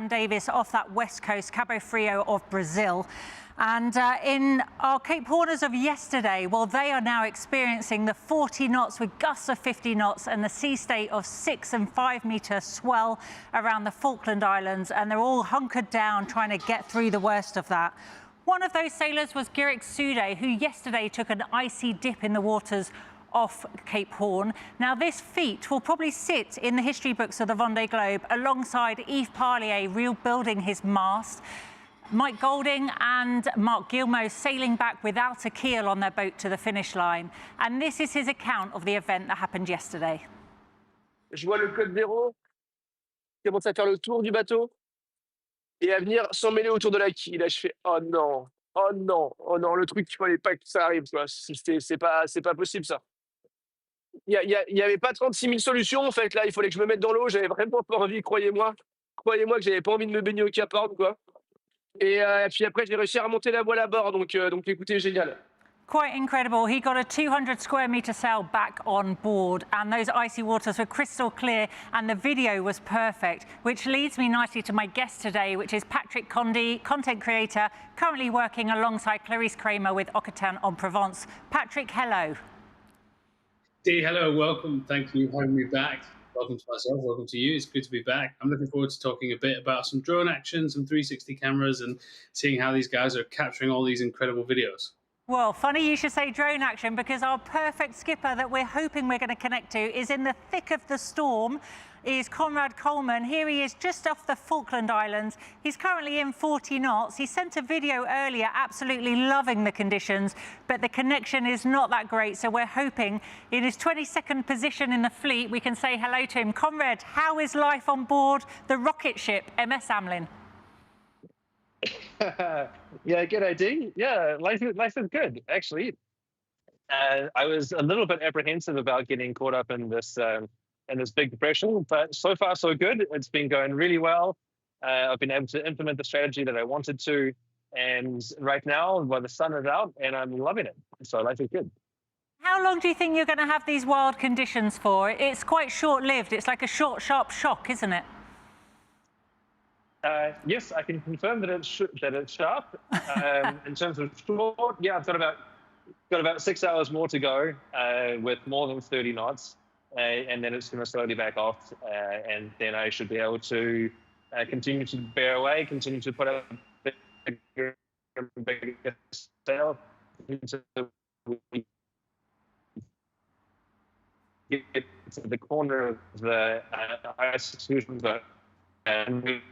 Sam Davis off that west coast, Cabo Frio of Brazil. And in our Cape Horners of yesterday, well, they are now experiencing the 40 knots with gusts of 50 knots and the sea state of 6 and 5 metre swell around the Falkland Islands. And they're all hunkered down trying to get through the worst of that. One of those sailors was Girik Sude, who yesterday took an icy dip in the waters off Cape Horn. Now, this feat will probably sit in the history books of the Vendée Globe alongside Yves Parlier rebuilding his mast, Mike Golding and Mark Gilmour sailing back without a keel on their boat to the finish line. And this is his account of the event that happened yesterday. Je vois le code zéro qui commence à faire le tour du bateau et à venir s'emmêler autour de la quille. Là, je fais oh non, oh non, oh non, le truc, il fallait pas que ça arrive, quoi. C'est pas possible, ça. Il y avait pas 36 000 solutions, en fait. Là, il fallait que je me mette dans l'eau. J'avais vraiment pas envie, croyez-moi. Croyez-moi que j'avais pas envie de me baigner au Cap Horn, quoi. Et puis après, j'ai réussi à remonter la voile à bord. Donc écoutez, génial. Quite incredible. He got a 200 square metre sail back on board, and those icy waters were crystal clear, and the video was perfect, which leads me nicely to my guest today, which is Patrick Condy, content creator, currently working alongside Clarice Kramer with Occitan en Provence. Patrick, hello. Dee, hello, welcome. Thank you for having me back. Welcome to myself, welcome to you. It's good to be back. I'm looking forward to talking a bit about some drone action, some 360 cameras, and seeing how these guys are capturing all these incredible videos. Well, funny you should say drone action, because our perfect skipper that we're hoping we're going to connect to is in the thick of the storm, is Conrad Colman. Here he is just off the Falkland Islands. He's currently in 40 knots. He sent a video earlier absolutely loving the conditions, but the connection is not that great. So we're hoping in his 22nd position in the fleet, we can say hello to him. Conrad, how is life on board the rocket ship MS Amlin? Yeah, good idea. Yeah, life is good, actually. I was a little bit apprehensive about getting caught up in this big depression, but so far so good. It's been going really well. I've been able to implement the strategy that I wanted to, and right now, well, the sun is out and I'm loving it. So life is good. How long do you think you're going to have these wild conditions for? It's quite short-lived. It's like a short, sharp shock, isn't it? Yes, I can confirm that it's sharp. In terms of short, yeah, I've got about 6 hours more to go with more than 30 knots, and then it's going to slowly back off, and then I should be able to continue to bear away, continue to put up bigger sail until we get to the corner of the ice exclusion zone, and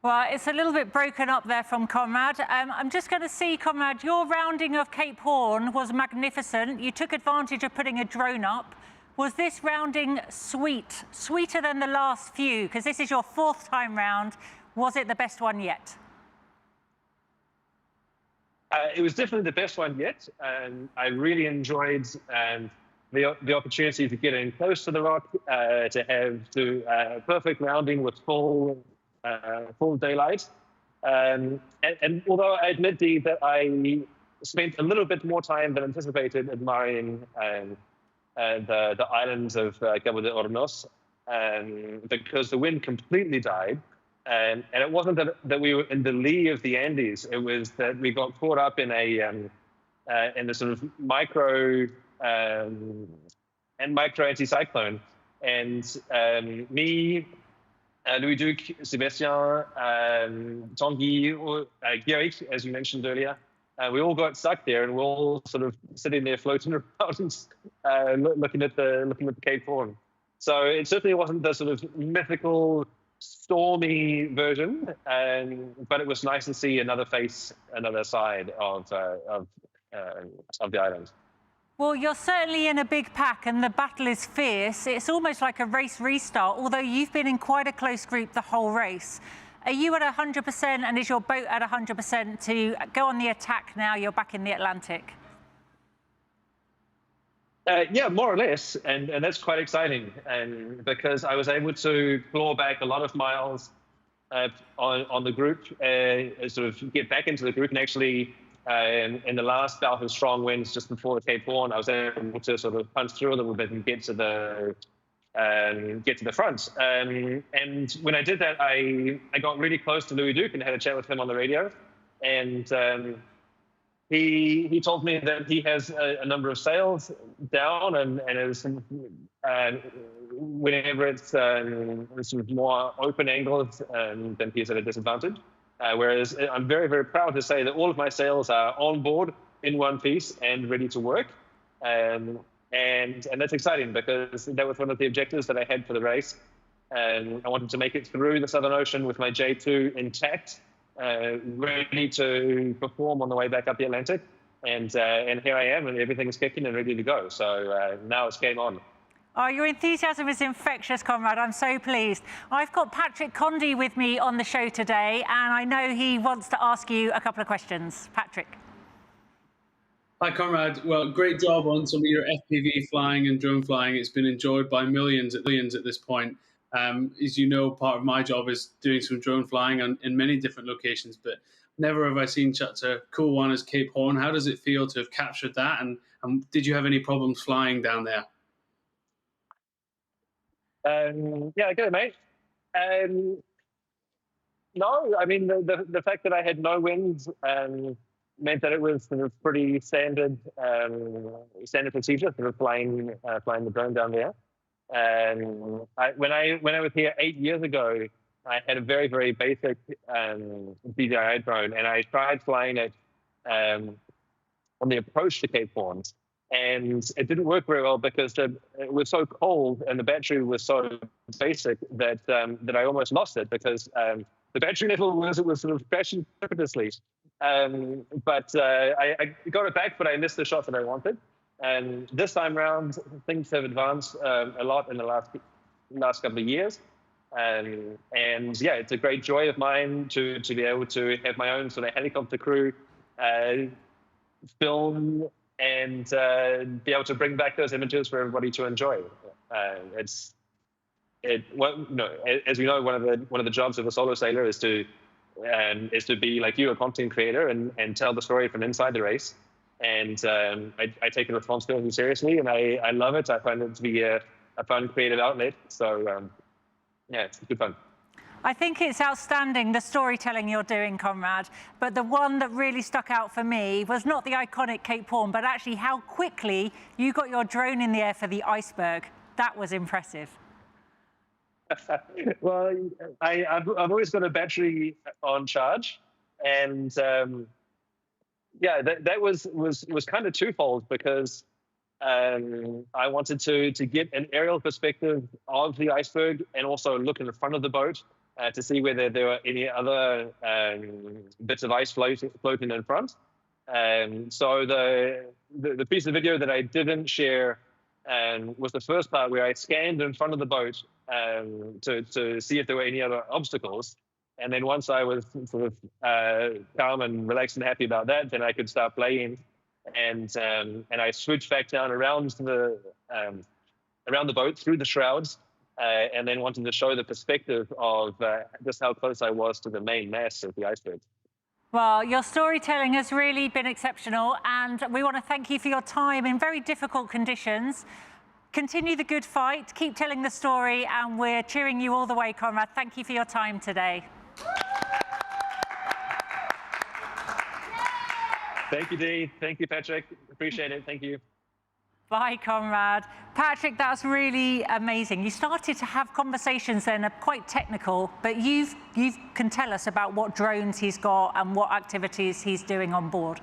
Well, it's a little bit broken up there from Conrad. I'm just going to see, Conrad, your rounding of Cape Horn was magnificent. You took advantage of putting a drone up. Was this rounding sweeter than the last few? Because this is your 4th time round. Was it the best one yet? It was definitely the best one yet. I really enjoyed the opportunity to get in close to the rock, to have the perfect rounding with full daylight. And although I admit that I spent a little bit more time than anticipated admiring the islands of Cabo de Hornos, because the wind completely died. And it wasn't that we were in the lee of the Andes. It was that we got caught up in a sort of micro anticyclone. And me, Louis-Duc, Sébastien, Tanguy, Girik, as you mentioned earlier, we all got stuck there, and we're all sort of sitting there floating around, looking at the Cape Horn. So it certainly wasn't the sort of mythical, stormy version, but it was nice to see another face, another side of the island. Well, you're certainly in a big pack and the battle is fierce. It's almost like a race restart, although you've been in quite a close group the whole race. Are you at 100% and is your boat at 100% to go on the attack now you're back in the Atlantic? Yeah, more or less, and that's quite exciting, and because I was able to claw back a lot of miles on the group, sort of get back into the group and actually in the last bout of strong winds just before the Cape Horn, I was able to sort of punch through a little bit and get to the front. And when I did that, I got really close to Louis Duke and had a chat with him on the radio. And he told me that he has a number of sails down, and is whenever it's sort of more open angles, then he's at a disadvantage. Whereas I'm very, very proud to say that all of my sails are on board in one piece and ready to work. And that's exciting because that was one of the objectives that I had for the race. I wanted to make it through the Southern Ocean with my J2 intact, ready to perform on the way back up the Atlantic. And here I am, and everything is kicking and ready to go. So now it's game on. Oh, your enthusiasm is infectious, Conrad. I'm so pleased. I've got Patrick Condy with me on the show today, and I know he wants to ask you a couple of questions. Patrick. Hi, Conrad. Well, great job on some of your FPV flying and drone flying. It's been enjoyed by millions at this point. As you know, part of my job is doing some drone flying in many different locations, but never have I seen such a cool one as Cape Horn. How does it feel to have captured that? And did you have any problems flying down there? Yeah, good, mate. No, I mean, the fact that I had no winds meant that it was sort of pretty standard procedure for flying the drone down there. When I was here 8 years ago, I had a very, very basic DJI drone, and I tried flying it on the approach to Cape Horn. And it didn't work very well because it was so cold and the battery was so basic that I almost lost it because the battery level was sort of crashing precipitously. But I got it back, but I missed the shot that I wanted. And this time around, things have advanced a lot in the last couple of years. And yeah, it's a great joy of mine to be able to have my own sort of helicopter crew, film, and be able to bring back those images for everybody to enjoy. As you know, one of the jobs of a solo sailor is to be like you, a content creator, and tell the story from inside the race. And I take the responsibility seriously, and I love it. I find it to be a fun creative outlet. So yeah, it's good fun. I think it's outstanding, the storytelling you're doing, Conrad. But the one that really stuck out for me was not the iconic Cape Horn, but actually how quickly you got your drone in the air for the iceberg. That was impressive. Well, I've always got a battery on charge, and yeah, that was kind of twofold because I wanted to get an aerial perspective of the iceberg and also look in the front of the boat to see whether there were any other bits of ice floating in front. So the piece of video that I didn't share was the first part where I scanned in front of the boat to see if there were any other obstacles. And then once I was sort of calm and relaxed and happy about that, then I could start playing. And I switched back down around the boat through the shrouds, and then wanted to show the perspective of just how close I was to the main mass of the iceberg. Well, your storytelling has really been exceptional, and we want to thank you for your time in very difficult conditions. Continue the good fight, keep telling the story, and we're cheering you all the way, Conrad. Thank you for your time today. Thank you, Dee. Thank you, Patrick. Appreciate it. Thank you. Bye, Conrad. Patrick, that's really amazing. You started to have conversations then quite technical, but you can tell us about what drones he's got and what activities he's doing on board.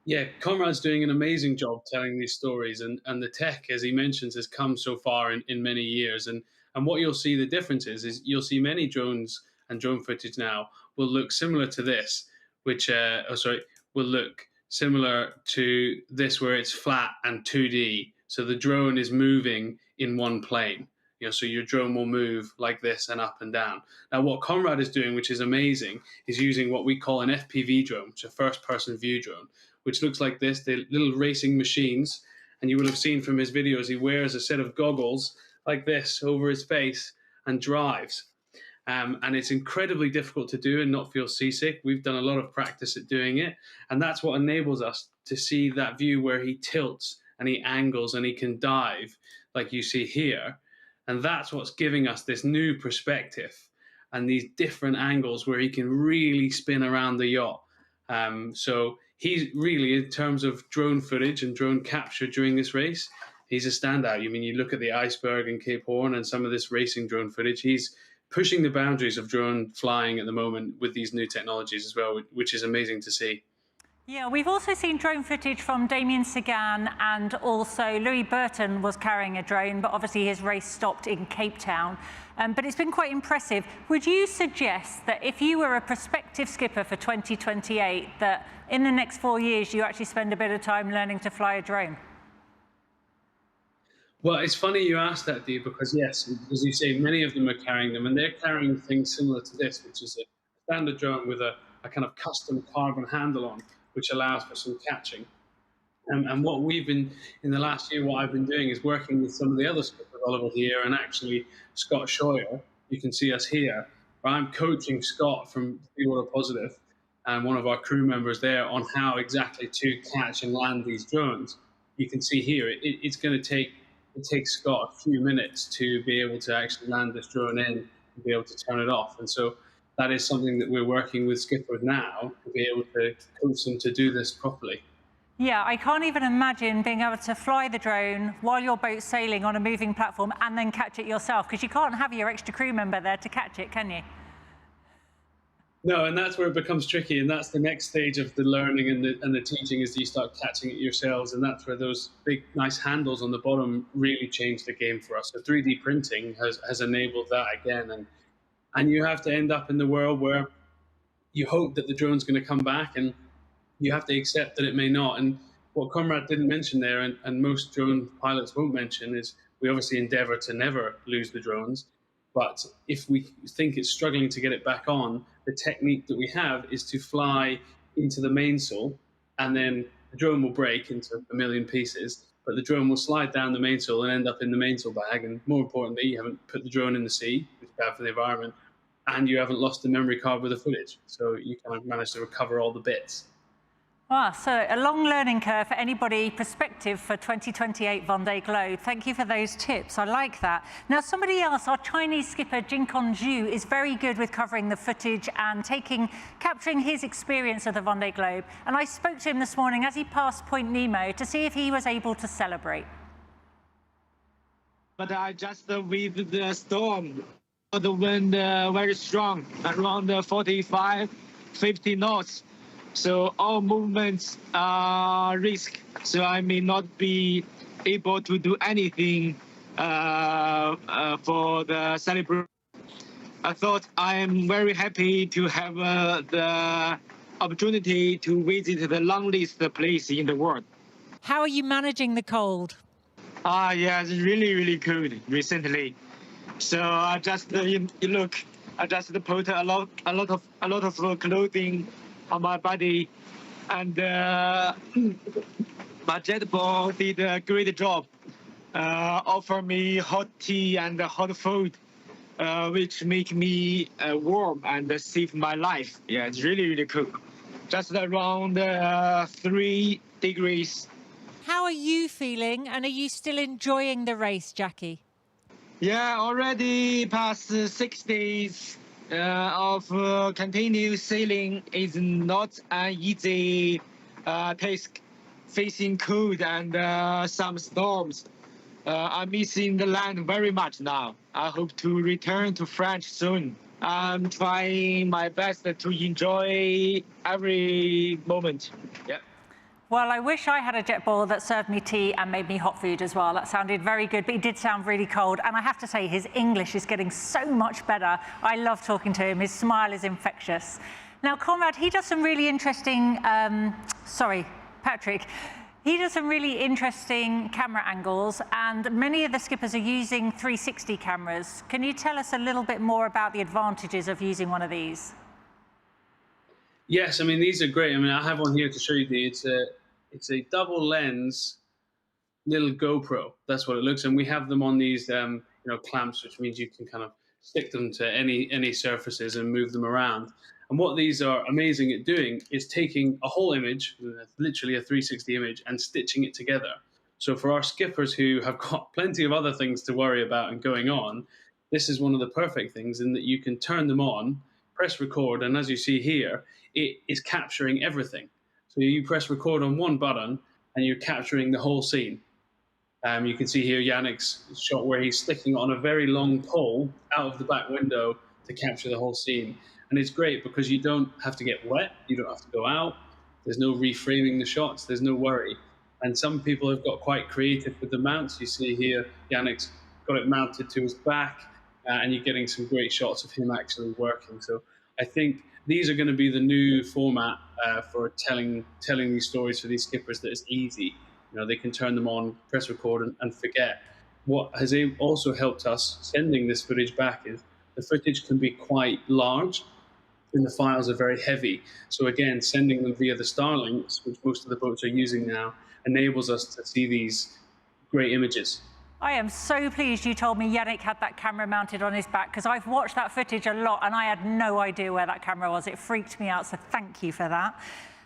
Yeah, Conrad's doing an amazing job telling these stories, and the tech, as he mentions, has come so far in many years. And what you'll see the difference is you'll see many drones and drone footage now will look similar to this, which will look similar to this where it's flat and 2D. So the drone is moving in one plane. So your drone will move like this and up and down. Now, what Conrad is doing, which is amazing, is using what we call an FPV drone, which is a first-person view drone, which looks like this. They're little racing machines. And you will have seen from his videos, he wears a set of goggles like this over his face and drives. And it's incredibly difficult to do and not feel seasick. We've done a lot of practice at doing it, and that's what enables us to see that view where he tilts and he angles and he can dive like you see here. And that's what's giving us this new perspective and these different angles where he can really spin around the yacht. So he's really, in terms of drone footage and drone capture during this race, he's a standout. I mean, you look at the iceberg in Cape Horn and some of this racing drone footage, he's pushing the boundaries of drone flying at the moment with these new technologies as well, which is amazing to see. Yeah, we've also seen drone footage from Damien Sagan, and also Louis Burton was carrying a drone, but obviously his race stopped in Cape Town. But it's been quite impressive. Would you suggest that if you were a prospective skipper for 2028, that in the next 4 years you actually spend a bit of time learning to fly a drone? Well, it's funny you asked that, Dee, because yes, as you say, many of them are carrying them, and they're carrying things similar to this, which is a standard drone with a kind of custom carbon handle on, which allows for some catching. And what we've been, in the last year, what I've been doing is working with some of the other skippers, Oliver here, and actually Scott Scheuer. You can see us here. I'm coaching Scott from Seawater Positive and one of our crew members there on how exactly to catch and land these drones. You can see here, it's going to take, it takes Scott a few minutes to be able to actually land this drone in and be able to turn it off. And so that is something that we're working with skippers now to be able to coach them to do this properly. Yeah, I can't even imagine being able to fly the drone while your boat's sailing on a moving platform and then catch it yourself, because you can't have your extra crew member there to catch it, can you? No, and that's where it becomes tricky, and that's the next stage of the learning and the teaching, is you start catching it yourselves, and that's where those big, nice handles on the bottom really change the game for us. So 3D printing has enabled that again, and you have to end up in the world where you hope that the drone's going to come back, and you have to accept that it may not. And what Conrad didn't mention there, and most drone pilots won't mention, is we obviously endeavor to never lose the drones. But if we think it's struggling to get it back on, the technique that we have is to fly into the mainsail, and then the drone will break into a million pieces, but the drone will slide down the mainsail and end up in the mainsail bag. And more importantly, you haven't put the drone in the sea, which is bad for the environment, and you haven't lost the memory card with the footage. So you kind of managed to recover all the bits. Ah, so a long learning curve for anybody prospective for 2028 Vendée Globe. Thank you for those tips. I like that. Now, somebody else, our Chinese skipper, Jinkon Zhu, is very good with covering the footage and capturing his experience of the Vendée Globe. And I spoke to him this morning as he passed Point Nemo to see if he was able to celebrate. But I just with the storm, the wind very strong, around 45, 50 knots. So all movements are risk. So I may not be able to do anything for the celebration. I thought I am very happy to have the opportunity to visit the longest place in the world. How are you managing the cold? Yeah, it's really, really cold recently. So I just look, I just put a lot of clothing on my body, and my jet ball did a great job. Offer me hot tea and hot food, which make me warm and save my life. Yeah, it's really, really cool. Just around 3 degrees. How are you feeling, and are you still enjoying the race, Jackie? Yeah, already past 6 days of continuous sailing is not an easy task, facing cold and some storms. I'm missing the land very much now. I hope to return to France soon. I'm trying my best to enjoy every moment. Yeah. Well, I wish I had a jet ball that served me tea and made me hot food as well. That sounded very good, but he did sound really cold. And I have to say, his English is getting so much better. I love talking to him. His smile is infectious. Now, Conrad, he does some really interesting, Patrick, he does some really interesting camera angles, and many of the skippers are using 360 cameras. Can you tell us a little bit more about the advantages of using one of these? Yes, I mean, these are great. I mean, I have one here to show you. It's a double lens little GoPro. That's what it looks. And we have them on these, clamps, which means you can kind of stick them to any surfaces and move them around. And what these are amazing at doing is taking a whole image, literally a 360 image, and stitching it together. So for our skippers who have got plenty of other things to worry about and going on, this is one of the perfect things in that you can turn them on, press record, and as you see here, it is capturing everything. So you press record on one button and you're capturing the whole scene. You can see here Yannick's shot where he's sticking on a very long pole out of the back window to capture the whole scene. And it's great because you don't have to get wet, you don't have to go out, there's no reframing the shots, there's no worry. And some people have got quite creative with the mounts. You see here, Yannick's got it mounted to his back, and you're getting some great shots of him actually working. So I think these are going to be the new format for telling these stories for these skippers that is easy. You know, they can turn them on, press record, and forget. What has also helped us sending this footage back is the footage can be quite large, and the files are very heavy. So again, sending them via the Starlinks, which most of the boats are using now, enables us to see these great images. I am so pleased you told me Yannick had that camera mounted on his back, because I've watched that footage a lot and I had no idea where that camera was. It freaked me out, so thank you for that.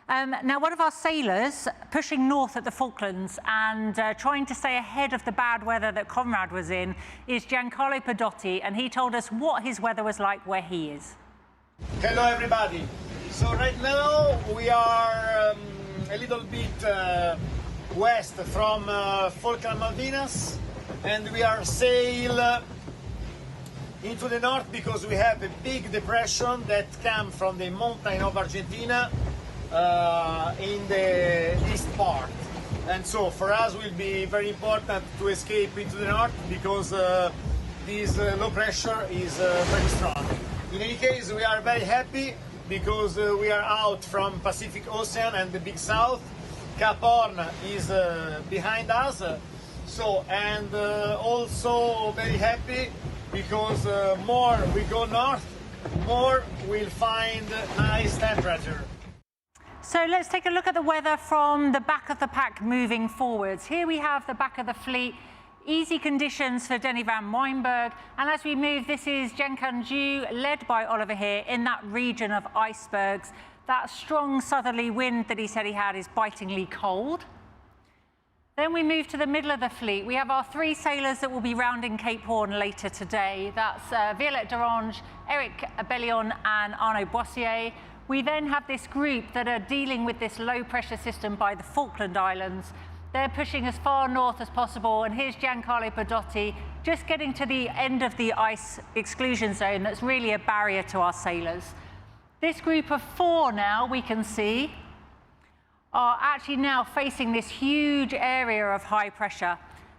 Now, one of our sailors pushing north at the Falklands and trying to stay ahead of the bad weather that Conrad was in is Giancarlo Pedotti, and he told us what his weather was like where he is. Hello everybody. So right now we are a little bit west from Falkland Malvinas, and we are sail into the north because we have a big depression that comes from the mountain of Argentina in the east part. And so for us it will be very important to escape into the north because this low pressure is very strong. In any case, we are very happy because we are out from Pacific Ocean and the Big South. Cap Horn is behind us. And also very happy because more we go north, more we'll find nice temperature. So let's take a look at the weather from the back of the pack moving forwards. Here we have the back of the fleet. Easy conditions for Denny van Weinberg. And as we move, this is Genkanju, led by Oliver here, in that region of icebergs. That strong southerly wind that he said he had is bitingly cold. Then we move to the middle of the fleet. We have our three sailors that will be rounding Cape Horn later today. That's Violette d'Orange, Eric Bellion and Arnaud Boissier. We then have this group that are dealing with this low pressure system by the Falkland Islands. They're pushing as far north as possible, and here's Giancarlo Pedotti just getting to the end of the ice exclusion zone that's really a barrier to our sailors. This group of four now, we can see, are actually now facing this huge area of high pressure.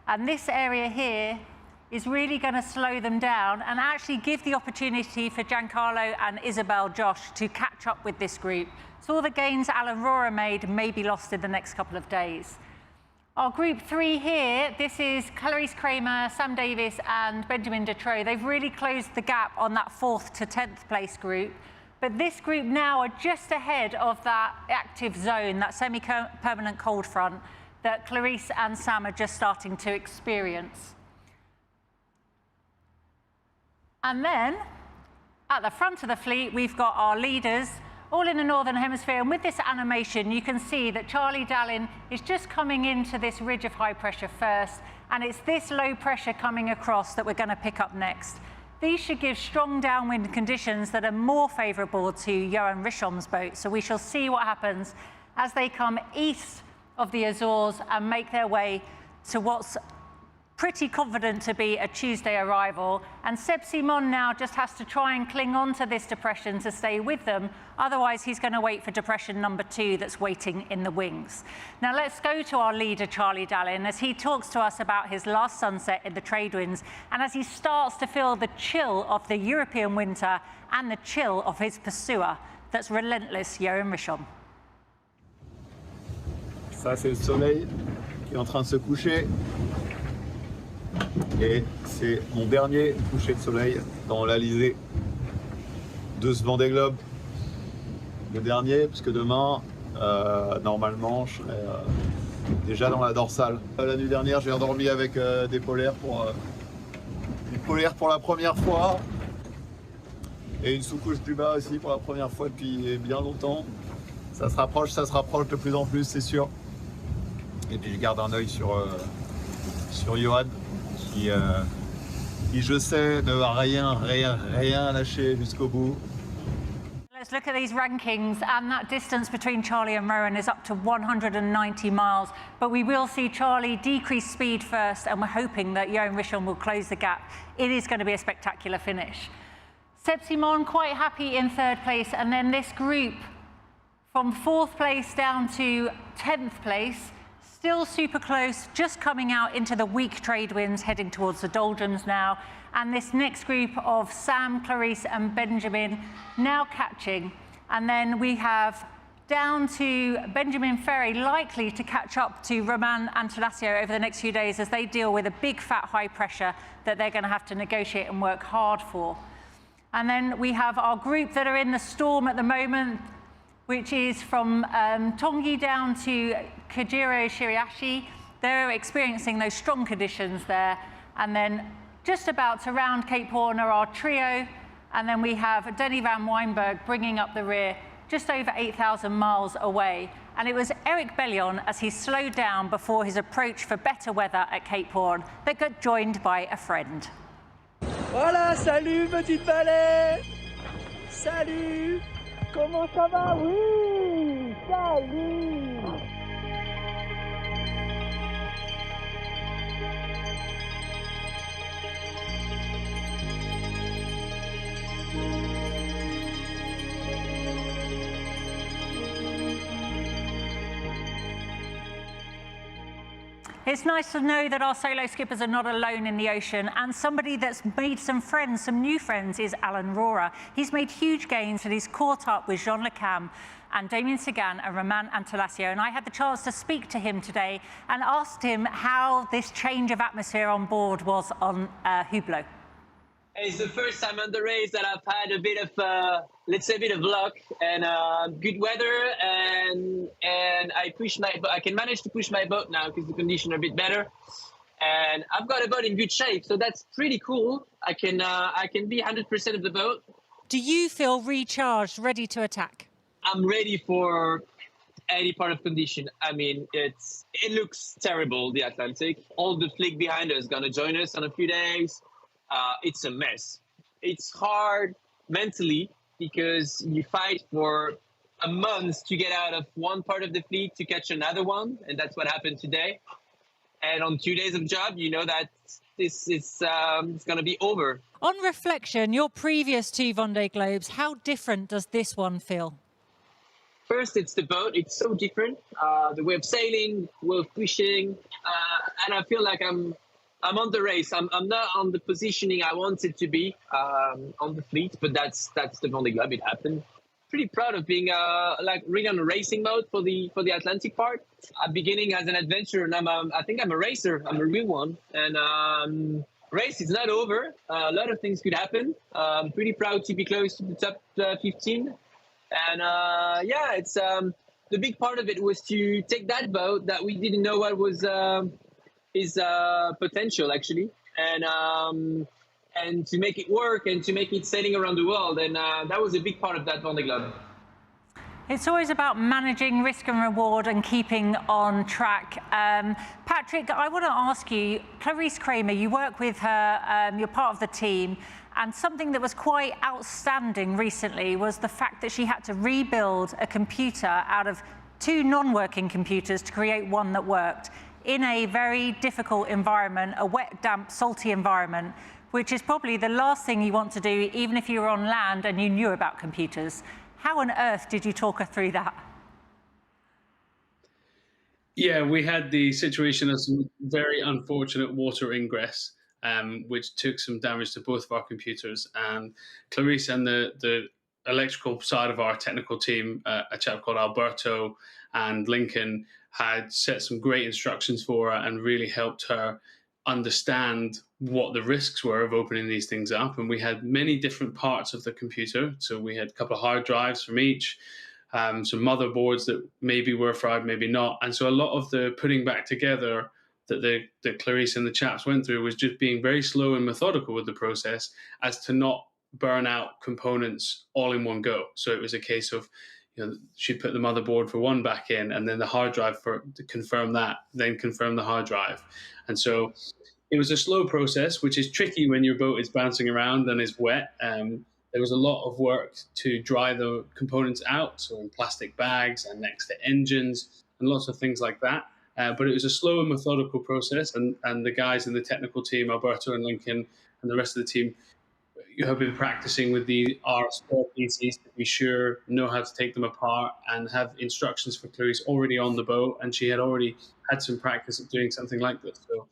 And this area here is really going to slow them down and actually give the opportunity for Giancarlo and Isabel Josh to catch up with this group. So all the gains Alan Rohrer made may be lost in the next couple of days. Our group three here, this is Clarice Kramer, Sam Davis and Benjamin Detroit. They've really closed the gap on that 4th to 10th place group. But this group now are just ahead of that active zone, that semi-permanent cold front that Clarice and Sam are just starting to experience. And then at the front of the fleet, we've got our leaders, all in the Northern Hemisphere. And with this animation, you can see that Charlie Dallin is just coming into this ridge of high pressure first. And it's this low pressure coming across that we're going to pick up next. These should give strong downwind conditions that are more favourable to Johan Richom's boat. So we shall see what happens as they come east of the Azores and make their way to what's pretty confident to be a Tuesday arrival. And Seb Simon now just has to try and cling on to this depression to stay with them. Otherwise, he's going to wait for depression number 2 that's waiting in the wings. Now, let's go to our leader, Charlie Dallin, as he talks to us about his last sunset in the trade winds and as he starts to feel the chill of the European winter and the chill of his pursuer that's relentless, Johan Richom. Ça, c'est le soleil qui est en train de se coucher. Et c'est mon dernier coucher de soleil dans l'Alizé de ce Vendée Globe. Le dernier, parce que demain, normalement, je serai déjà dans la dorsale. La nuit dernière, j'ai redormi avec des polaires pour la première fois. Et une sous-couche plus bas aussi pour la première fois depuis bien longtemps. Ça se rapproche de plus en plus, c'est sûr. Et puis je garde un œil sur Johan qui, je sais, ne va rien lâcher jusqu'au bout. Let's look at these rankings, and that distance between Charlie and Rowan is up to 190 miles. But we will see Charlie decrease speed first, and we're hoping that Johan Richon will close the gap. It is going to be a spectacular finish. Seb Simon quite happy in third place, and then this group from fourth place down to 10th place, still super close, just coming out into the weak trade winds, heading towards the doldrums now. And this next group of Sam, Clarice and Benjamin now catching. And then we have down to Benjamin Ferry, likely to catch up to Roman and Talasio over the next few days as they deal with a big fat high pressure that they're going to have to negotiate and work hard for. And then we have our group that are in the storm at the moment, which is from Tongi down to Kajiro Shiriashi. They're experiencing those strong conditions there. And then just about to round Cape Horn are our trio. And then we have Denny van Weinberg bringing up the rear, just over 8,000 miles away. And it was Eric Bellion, as he slowed down before his approach for better weather at Cape Horn, that got joined by a friend. Voilà, salut petite balai. Salut. Comment ça va? Oui, salut. It's nice to know that our solo skippers are not alone in the ocean, and somebody that's made some friends, some new friends, is Alan Rohrer. He's made huge gains and he's caught up with Jean Le Cam and Damien Sagan and Roman Antalasio, and I had the chance to speak to him today and asked him how this change of atmosphere on board was on Hublot. It's the first time on the race that I've had a bit of, let's say, a bit of luck and good weather, and I can manage to push my boat now because the conditions are a bit better, and I've got a boat in good shape, so that's pretty cool. I can be 100% of the boat. Do you feel recharged, ready to attack? I'm ready for any part of condition. I mean, it looks terrible, the Atlantic. All the fleet behind us gonna join us in a few days. It's a mess. It's hard mentally because you fight for a month to get out of one part of the fleet to catch another one, and that's what happened today. And on 2 days of job, you know that this is it's going to be over. On reflection, your previous two Vendée Globes, how different does this one feel? First, it's the boat. It's so different. The way of sailing, way of fishing, and I feel like I'm on the race. I'm not on the positioning I wanted to be on the fleet, but that's the Vendée Globe. It happened. Pretty proud of being like really on a racing mode for the Atlantic part. Beginning as an adventurer, and I think I'm a racer. I'm a real one. And race is not over. A lot of things could happen. I'm pretty proud to be close to the top 15. And yeah, it's the big part of it was to take that boat that we didn't know what was his potential actually, and to make it work and to make it sailing around the world, and that was a big part of that Vendée Globe. It's always about managing risk and reward and keeping on track. Patrick, I want to ask you, Clarice Kramer, you work with her, you're part of the team, and something that was quite outstanding recently was the fact that she had to rebuild a computer out of two non-working computers to create one that worked in a very difficult environment, a wet, damp, salty environment, which is probably the last thing you want to do, even if you were on land and you knew about computers. How on earth did you talk her through that? Yeah, we had the situation of some very unfortunate water ingress, which took some damage to both of our computers. And Clarice and the electrical side of our technical team, a chap called Alberto and Lincoln, had set some great instructions for her and really helped her understand what the risks were of opening these things up. And we had many different parts of the computer. So we had a couple of hard drives from each, some motherboards that maybe were fried, maybe not. And so a lot of the putting back together that Clarice and the chaps went through was just being very slow and methodical with the process as to not burn out components all in one go. So it was a case of, she'd put the motherboard for one back in, and then the hard drive to confirm that, then confirm the hard drive. And so it was a slow process, which is tricky when your boat is bouncing around and is wet. There was a lot of work to dry the components out, so in plastic bags and next to engines and lots of things like that. But it was a slow and methodical process, and the guys in the technical team, Alberto and Lincoln, and the rest of the team, you have been practicing with our spare PCs to be sure, know how to take them apart, and have instructions for Clarice already on the boat, and she had already had some practice at doing something like this. So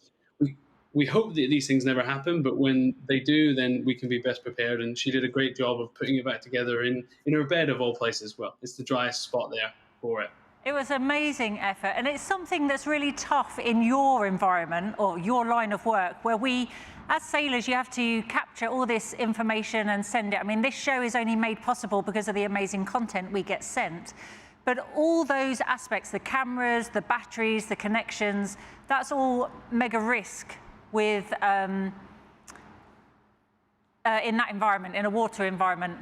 we hope that these things never happen, but when they do, then we can be best prepared. And she did a great job of putting it back together in her bed of all places. Well, it's the driest spot there for it. It was amazing effort, and it's something that's really tough in your environment or your line of work, where we, as sailors, you have to capture all this information and send it. I mean, this show is only made possible because of the amazing content we get sent. But all those aspects, the cameras, the batteries, the connections, that's all mega risk with in that environment, in a water environment.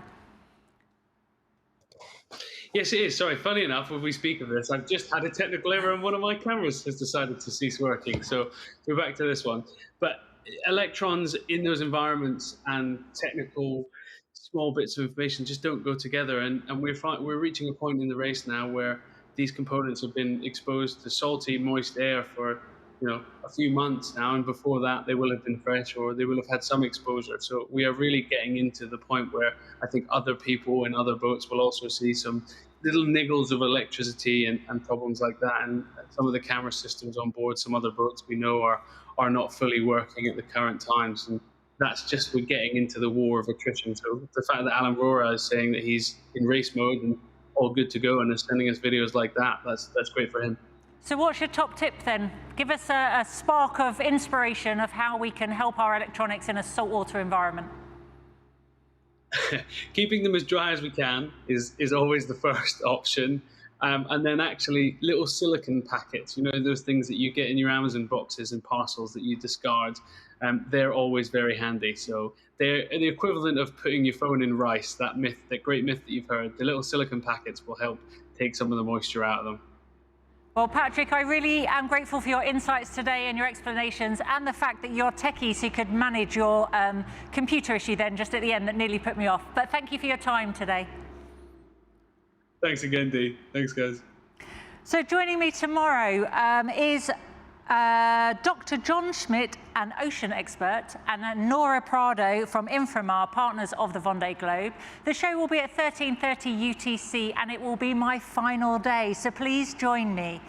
Yes, it is. Sorry, funny enough, when we speak of this, I've just had a technical error and one of my cameras has decided to cease working. So we're back to this one. But electrons in those environments and technical small bits of information just don't go together. And we're reaching a point in the race now where these components have been exposed to salty, moist air for a few months now, and before that they will have been fresh, or they will have had some exposure. So we are really getting into the point where I think other people in other boats will also see some little niggles of electricity and problems like that. And some of the camera systems on board some other boats we know are not fully working at the current times, and that's just, we're getting into the war of attrition. So the fact that Alan Rora is saying that he's in race mode and all good to go and is sending us videos like that, that's great for him. So what's your top tip then? Give us a spark of inspiration of how we can help our electronics in a saltwater environment. Keeping them as dry as we can is always the first option. And then actually little silicone packets, those things that you get in your Amazon boxes and parcels that you discard, they're always very handy. So they're the equivalent of putting your phone in rice, that great myth that you've heard. The little silicone packets will help take some of the moisture out of them. Well, Patrick, I really am grateful for your insights today and your explanations, and the fact that you're techie, so you could manage your computer issue then just at the end that nearly put me off. But thank you for your time today. Thanks again, Dee. Thanks, guys. So joining me tomorrow is Dr. John Schmidt, an ocean expert, and Nora Prado from Inframar, partners of the Vendée Globe. The show will be at 13:30 UTC, and it will be my final day, so please join me.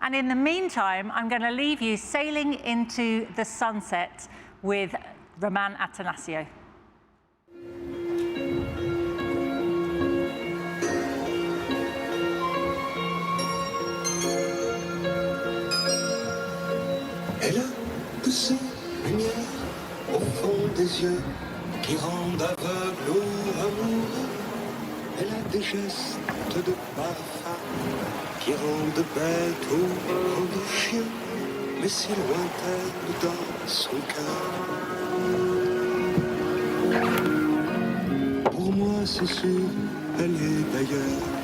And in the meantime, I'm going to leave you sailing into the sunset with Roman Atanasio. Elle a de ces lumières au fond des yeux qui rendent aveugle au amour. Elle a des gestes de parfum qui rendent bête ou rendent chien, mais si lointaine dans son cœur. Pour moi, c'est sûr, elle est d'ailleurs.